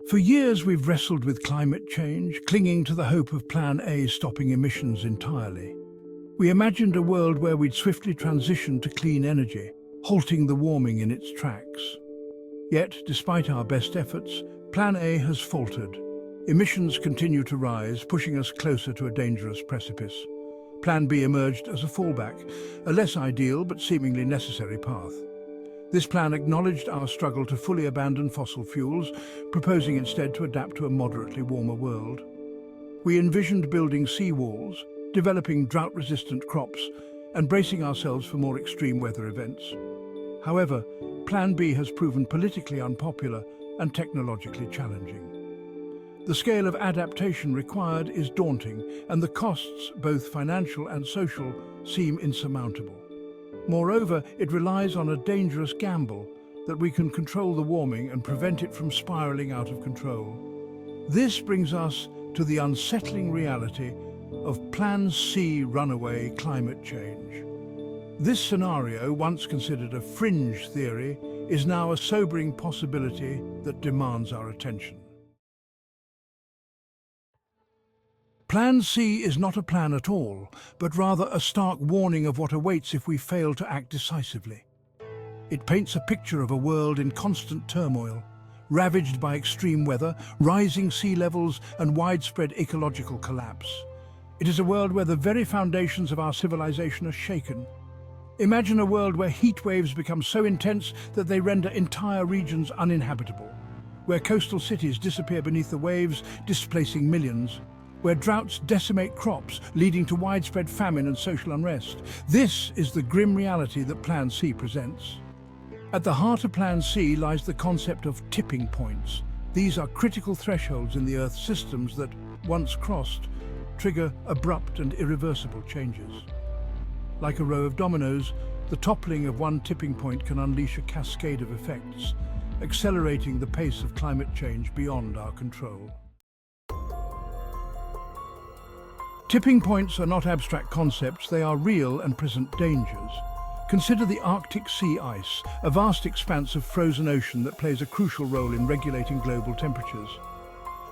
For years we've wrestled with climate change, clinging to the hope of Plan A stopping emissions entirely. We imagined a world where we'd swiftly transition to clean energy, halting the warming in its tracks. Yet, despite our best efforts, Plan A has faltered. Emissions continue to rise, pushing us closer to a dangerous precipice. Plan B emerged as a fallback, a less ideal but seemingly necessary path. This plan acknowledged our struggle to fully abandon fossil fuels, proposing instead to adapt to a moderately warmer world. We envisioned building seawalls, developing drought-resistant crops, and bracing ourselves for more extreme weather events. However, Plan B has proven politically unpopular and technologically challenging. The scale of adaptation required is daunting, and the costs, both financial and social, seem insurmountable. Moreover, it relies on a dangerous gamble that we can control the warming and prevent it from spiraling out of control. This brings us to the unsettling reality of Plan C runaway climate change. This scenario, once considered a fringe theory, is now a sobering possibility that demands our attention. Plan C is not a plan at all, but rather a stark warning of what awaits if we fail to act decisively. It paints a picture of a world in constant turmoil, ravaged by extreme weather, rising sea levels, and widespread ecological collapse. It is a world where the very foundations of our civilization are shaken. Imagine a world where heat waves become so intense that they render entire regions uninhabitable, where coastal cities disappear beneath the waves, displacing millions, where droughts decimate crops, leading to widespread famine and social unrest. This is the grim reality that Plan C presents. At the heart of Plan C lies the concept of tipping points. These are critical thresholds in the Earth's systems that, once crossed, trigger abrupt and irreversible changes. Like a row of dominoes, the toppling of one tipping point can unleash a cascade of effects, accelerating the pace of climate change beyond our control. Tipping points are not abstract concepts, they are real and present dangers. Consider the Arctic sea ice, a vast expanse of frozen ocean that plays a crucial role in regulating global temperatures.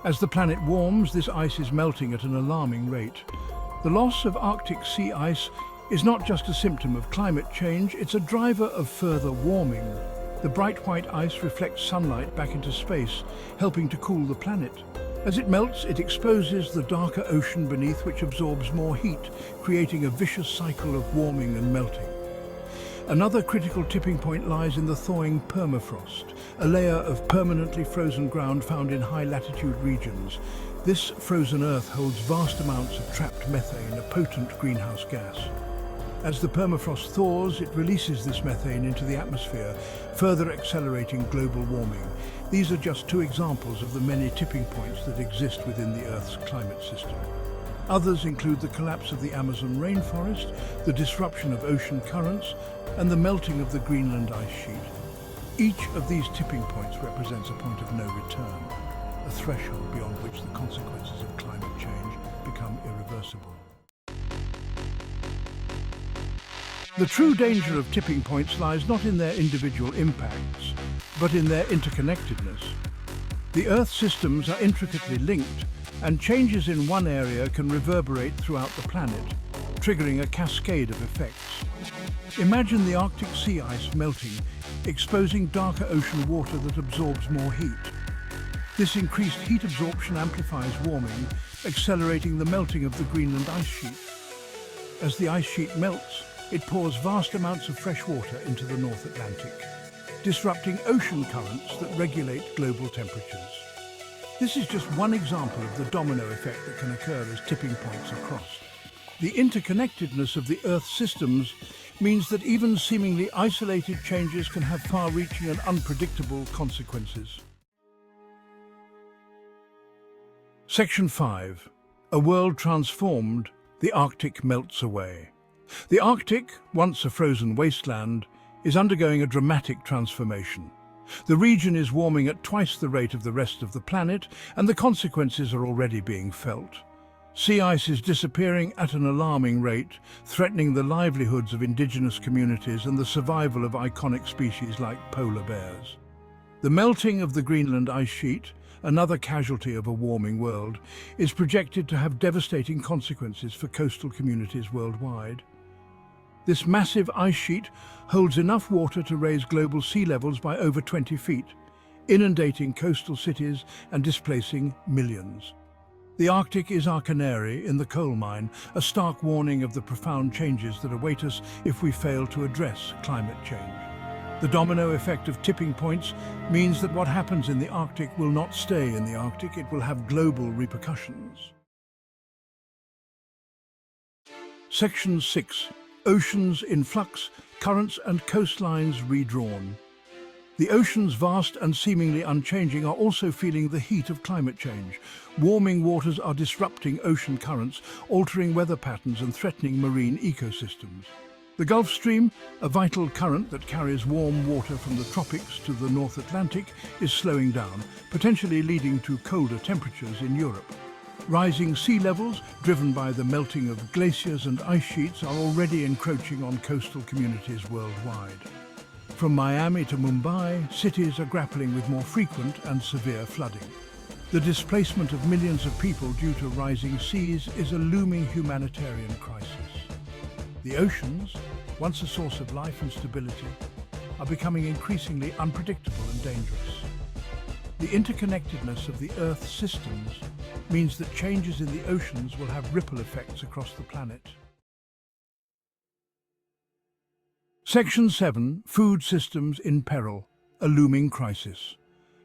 As the planet warms, this ice is melting at an alarming rate. The loss of Arctic sea ice is not just a symptom of climate change, it's a driver of further warming. The bright white ice reflects sunlight back into space, helping to cool the planet. As it melts, it exposes the darker ocean beneath, which absorbs more heat, creating a vicious cycle of warming and melting. Another critical tipping point lies in the thawing permafrost, a layer of permanently frozen ground found in high-latitude regions. This frozen Earth holds vast amounts of trapped methane, a potent greenhouse gas. As the permafrost thaws, it releases this methane into the atmosphere, further accelerating global warming. These are just two examples of the many tipping points that exist within the Earth's climate system. Others include the collapse of the Amazon rainforest, the disruption of ocean currents, and the melting of the Greenland ice sheet. Each of these tipping points represents a point of no return, a threshold beyond which the consequences of climate change become irreversible. The true danger of tipping points lies not in their individual impacts, but in their interconnectedness. The Earth's systems are intricately linked, and changes in one area can reverberate throughout the planet, triggering a cascade of effects. Imagine the Arctic sea ice melting, exposing darker ocean water that absorbs more heat. This increased heat absorption amplifies warming, accelerating the melting of the Greenland ice sheet. As the ice sheet melts, it pours vast amounts of fresh water into the North Atlantic, disrupting ocean currents that regulate global temperatures. This is just one example of the domino effect that can occur as tipping points are crossed. The interconnectedness of the Earth's systems means that even seemingly isolated changes can have far-reaching and unpredictable consequences. Section 5. A world transformed, the Arctic melts away. The Arctic, once a frozen wasteland, is undergoing a dramatic transformation. The region is warming at twice the rate of the rest of the planet, and the consequences are already being felt. Sea ice is disappearing at an alarming rate, threatening the livelihoods of indigenous communities and the survival of iconic species like polar bears. The melting of the Greenland ice sheet, another casualty of a warming world, is projected to have devastating consequences for coastal communities worldwide. This massive ice sheet holds enough water to raise global sea levels by over 20 feet, inundating coastal cities and displacing millions. The Arctic is our canary in the coal mine, a stark warning of the profound changes that await us if we fail to address climate change. The domino effect of tipping points means that what happens in the Arctic will not stay in the Arctic, it will have global repercussions. Section 6. Oceans in flux, currents and coastlines redrawn. The oceans, vast and seemingly unchanging, are also feeling the heat of climate change. Warming waters are disrupting ocean currents, altering weather patterns and threatening marine ecosystems. The Gulf Stream, a vital current that carries warm water from the tropics to the North Atlantic, is slowing down, potentially leading to colder temperatures in Europe. Rising sea levels, driven by the melting of glaciers and ice sheets, are already encroaching on coastal communities worldwide. From Miami to Mumbai, cities are grappling with more frequent and severe flooding. The displacement of millions of people due to rising seas is a looming humanitarian crisis. The oceans, once a source of life and stability, are becoming increasingly unpredictable and dangerous. The interconnectedness of the Earth's systems means that changes in the oceans will have ripple effects across the planet. Section 7. Food systems in peril, a looming crisis.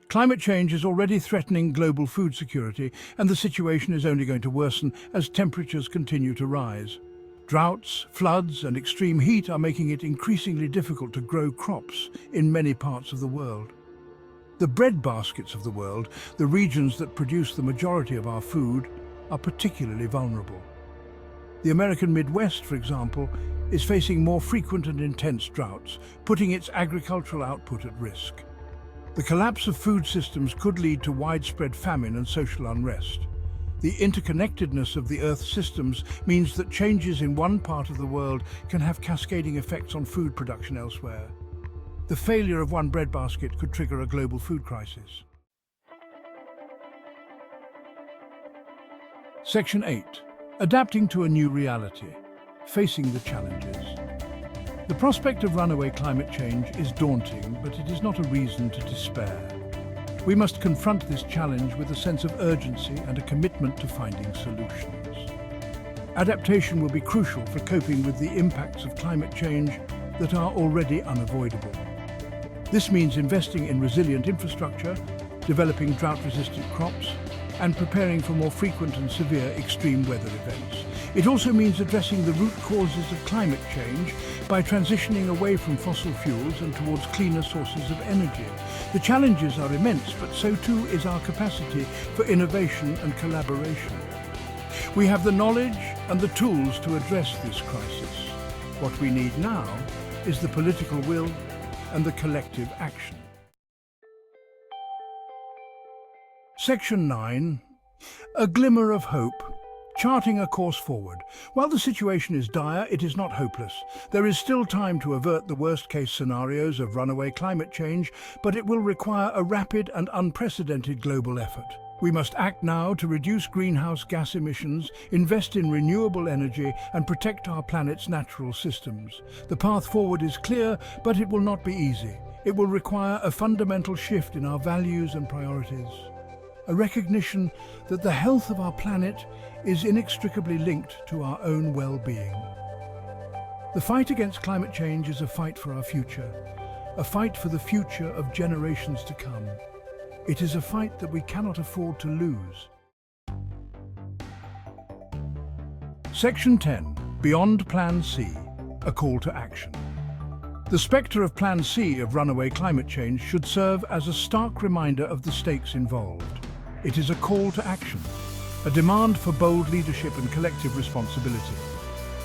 Climate change is already threatening global food security, and the situation is only going to worsen as temperatures continue to rise. Droughts, floods, and extreme heat are making it increasingly difficult to grow crops in many parts of the world. The breadbaskets of the world, the regions that produce the majority of our food, are particularly vulnerable. The American Midwest, for example, is facing more frequent and intense droughts, putting its agricultural output at risk. The collapse of food systems could lead to widespread famine and social unrest. The interconnectedness of the Earth's systems means that changes in one part of the world can have cascading effects on food production elsewhere. The failure of one breadbasket could trigger a global food crisis. Section 8. Adapting to a new reality. Facing the challenges. The prospect of runaway climate change is daunting, but it is not a reason to despair. We must confront this challenge with a sense of urgency and a commitment to finding solutions. Adaptation will be crucial for coping with the impacts of climate change that are already unavoidable. This means investing in resilient infrastructure, developing drought-resistant crops, and preparing for more frequent and severe extreme weather events. It also means addressing the root causes of climate change by transitioning away from fossil fuels and towards cleaner sources of energy. The challenges are immense, but so too is our capacity for innovation and collaboration. We have the knowledge and the tools to address this crisis. What we need now is the political will and the collective action. Section 9. A glimmer of hope. Charting a course forward. While the situation is dire, it is not hopeless. There is still time to avert the worst-case scenarios of runaway climate change, but it will require a rapid and unprecedented global effort. We must act now to reduce greenhouse gas emissions, invest in renewable energy, and protect our planet's natural systems. The path forward is clear, but it will not be easy. It will require a fundamental shift in our values and priorities. A recognition that the health of our planet is inextricably linked to our own well-being. The fight against climate change is a fight for our future, a fight for the future of generations to come. It is a fight that we cannot afford to lose. Section 10. Beyond Plan C, a call to action. The spectre of Plan C of runaway climate change should serve as a stark reminder of the stakes involved. It is a call to action, a demand for bold leadership and collective responsibility.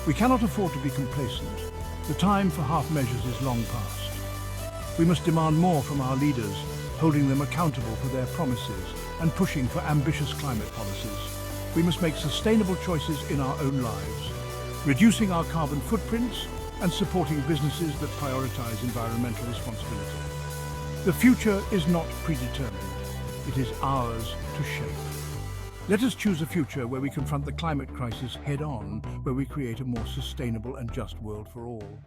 We cannot afford to be complacent. The time for half measures is long past. We must demand more from our leaders, holding them accountable for their promises and pushing for ambitious climate policies. We must make sustainable choices in our own lives, reducing our carbon footprints and supporting businesses that prioritize environmental responsibility. The future is not predetermined. It is ours to shape. Let us choose a future where we confront the climate crisis head-on, where we create a more sustainable and just world for all.